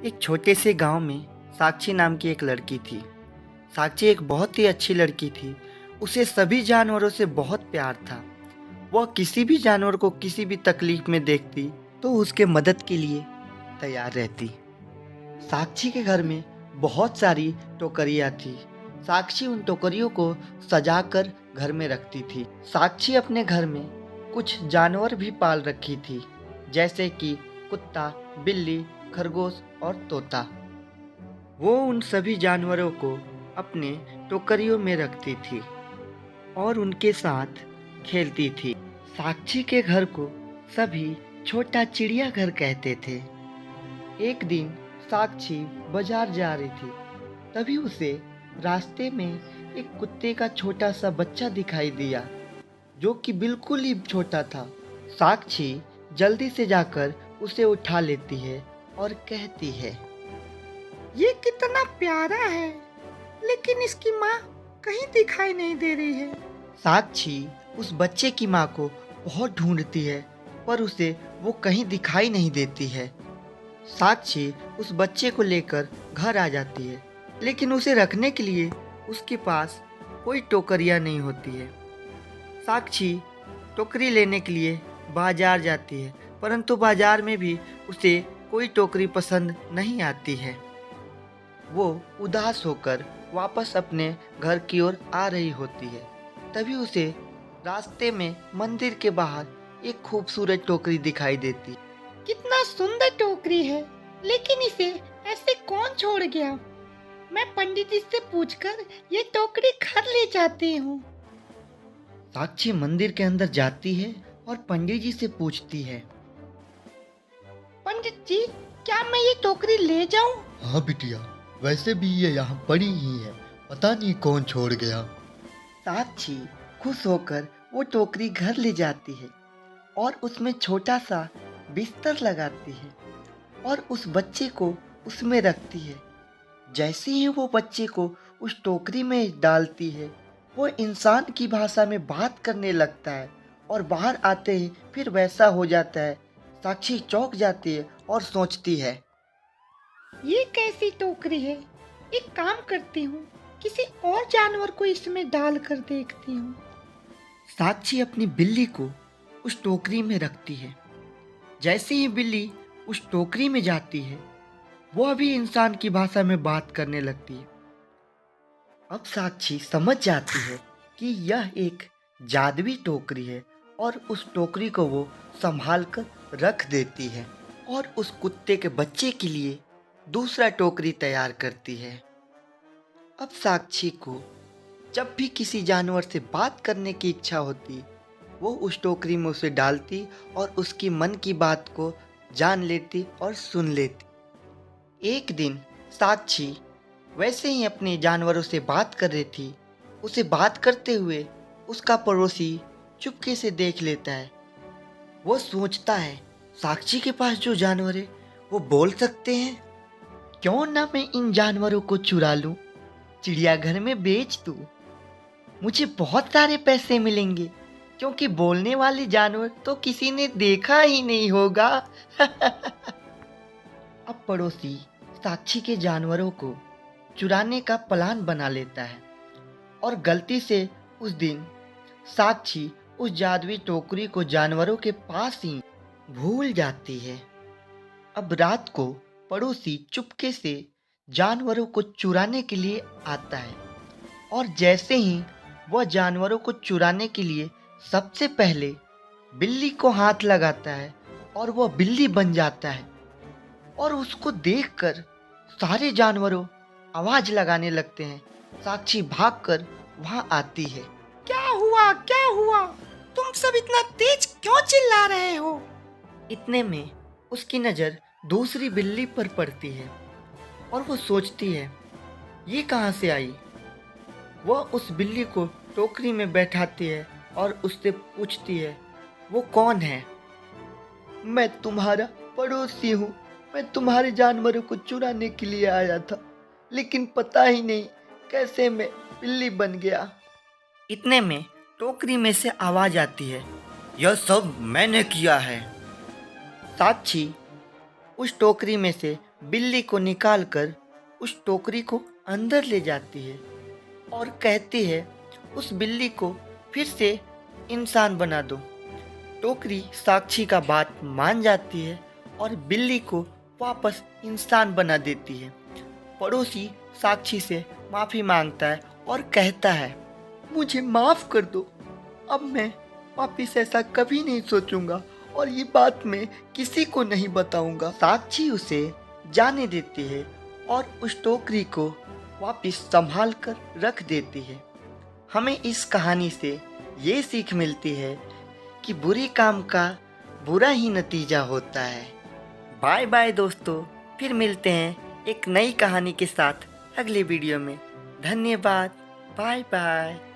एक छोटे से गांव में साक्षी नाम की एक लड़की थी। साक्षी एक बहुत ही अच्छी लड़की थी। उसे सभी जानवरों से बहुत प्यार था। वह किसी भी जानवर को किसी भी तकलीफ में देखती तो उसके मदद के लिए तैयार रहती। साक्षी के घर में बहुत सारी टोकरियाँ थी। साक्षी उन टोकरियों को सजाकर घर में रखती थी। साक्षी अपने घर में कुछ जानवर भी पाल रखी थी, जैसे कि कुत्ता, बिल्ली, खरगोश और तोता। वो उन सभी जानवरों को अपने टोकरियों में रखती थी और उनके साथ खेलती थी। साक्षी के घर को सभी छोटा चिड़ियाघर कहते थे। एक दिन साक्षी बाजार जा रही थी, तभी उसे रास्ते में एक कुत्ते का छोटा सा बच्चा दिखाई दिया, जो कि बिल्कुल ही छोटा था। साक्षी जल्दी से जाकर उसे उठा लेती है और कहती है, ये कितना प्यारा है, लेकिन इसकी माँ कहीं दिखाई नहीं दे रही है। साक्षी उस बच्चे की माँ को बहुत ढूंढती है, पर उसे वो कहीं दिखाई नहीं देती है। साक्षी उस बच्चे को लेकर घर आ जाती है, लेकिन उसे रखने के लिए उसके पास कोई टोकरियाँ नहीं होती है। साक्षी टोकरी लेने के लिए बाजार जाती है, परंतु बाजार में भी उसे कोई टोकरी पसंद नहीं आती है। वो उदास होकर वापस अपने घर की ओर आ रही होती है, तभी उसे रास्ते में मंदिर के बाहर एक खूबसूरत टोकरी दिखाई देती। कितना सुंदर टोकरी है, लेकिन इसे ऐसे कौन छोड़ गया? मैं पंडित जी से पूछकर ये टोकरी घर ले जाती हूँ। साक्षी मंदिर के अंदर जाती है और पंडित जी से पूछती है, पंडित जी, क्या मैं ये टोकरी ले जाऊँ? हाँ बिटिया, वैसे भी ये यहाँ पड़ी ही है, पता नहीं कौन छोड़ गया। साक्षी खुश होकर वो टोकरी घर ले जाती है और उसमें छोटा सा बिस्तर लगाती है और उस बच्चे को उसमें रखती है। जैसे ही वो बच्चे को उस टोकरी में डालती है, वो इंसान की भाषा में बात करने लगता है और बाहर आते ही फिर वैसा हो जाता है। साक्षी चौंक जाती है और सोचती है, ये कैसी टोकरी है? एक काम करती हूँ, किसी और जानवर को इसमें डाल कर देखती हूँ। साक्षी अपनी बिल्ली को उस टोकरी में रखती है। जैसे ही बिल्ली उस टोकरी में जाती है, वह भी इंसान की भाषा में बात करने लगती है। अब साक्षी समझ जाती है कि यह एक जादुई टोकरी है और उस टोकरी को वो संभाल कर रख देती है और उस कुत्ते के बच्चे के लिए दूसरा टोकरी तैयार करती है। अब साक्षी को जब भी किसी जानवर से बात करने की इच्छा होती, वो उस टोकरी में उसे डालती और उसकी मन की बात को जान लेती और सुन लेती। एक दिन साक्षी वैसे ही अपने जानवरों से बात कर रही थी। उसे बात करते हुए उसका पड़ोसी चुपके से देख लेता है। वो सोचता है, साक्षी के पास जो जानवर है वो बोल सकते हैं, क्यों ना मैं इन जानवरों को चुरा लूं, चिड़ियाघर में बेच दूं। मुझे बहुत सारे पैसे मिलेंगे, क्योंकि बोलने वाले जानवर तो किसी ने देखा ही नहीं होगा। अब पड़ोसी साक्षी के जानवरों को चुराने का प्लान बना लेता है और गलती से उस दिन साक्षी उस जादुई टोकरी को जानवरों के पास ही भूल जाती है। अब रात को पड़ोसी चुपके से जानवरों को चुराने के लिए आता है और जैसे ही वह जानवरों को चुराने के लिए सबसे पहले बिल्ली को हाथ लगाता है और वह बिल्ली बन जाता है और उसको देखकर सारे जानवरों आवाज लगाने लगते हैं। साक्षी भागकर वहां आती है। क्या हुआ? क्या हुआ? तुम सब इतना तेज क्यों चिल्ला रहे हो? इतने में उसकी नज़र दूसरी बिल्ली पर पड़ती है और वो सोचती है, ये कहाँ से आई। वह उस बिल्ली को टोकरी में बैठाती है और उससे पूछती है, वो कौन है। मैं तुम्हारा पड़ोसी हूँ। मैं तुम्हारे जानवरों को चुराने के लिए आया था, लेकिन पता ही नहीं कैसे मैं बिल्ली बन गया। इतने में टोकरी में से आवाज आती है, यह सब मैंने किया है। साक्षी उस टोकरी में से बिल्ली को निकालकर उस टोकरी को अंदर ले जाती है और कहती है उस बिल्ली को फिर से इंसान बना दो। टोकरी साक्षी का बात मान जाती है और बिल्ली को वापस इंसान बना देती है। पड़ोसी साक्षी से माफ़ी मांगता है और कहता है, मुझे माफ़ कर दो, अब मैं वापिस ऐसा कभी नहीं सोचूंगा और ये बात मैं किसी को नहीं बताऊंगा। साक्षी उसे जाने देती है और उस टोकरी को वापिस संभाल कर रख देती है। हमें इस कहानी से ये सीख मिलती है कि बुरे काम का बुरा ही नतीजा होता है। बाय बाय दोस्तों, फिर मिलते हैं एक नई कहानी के साथ अगले वीडियो में। धन्यवाद, बाय बाय।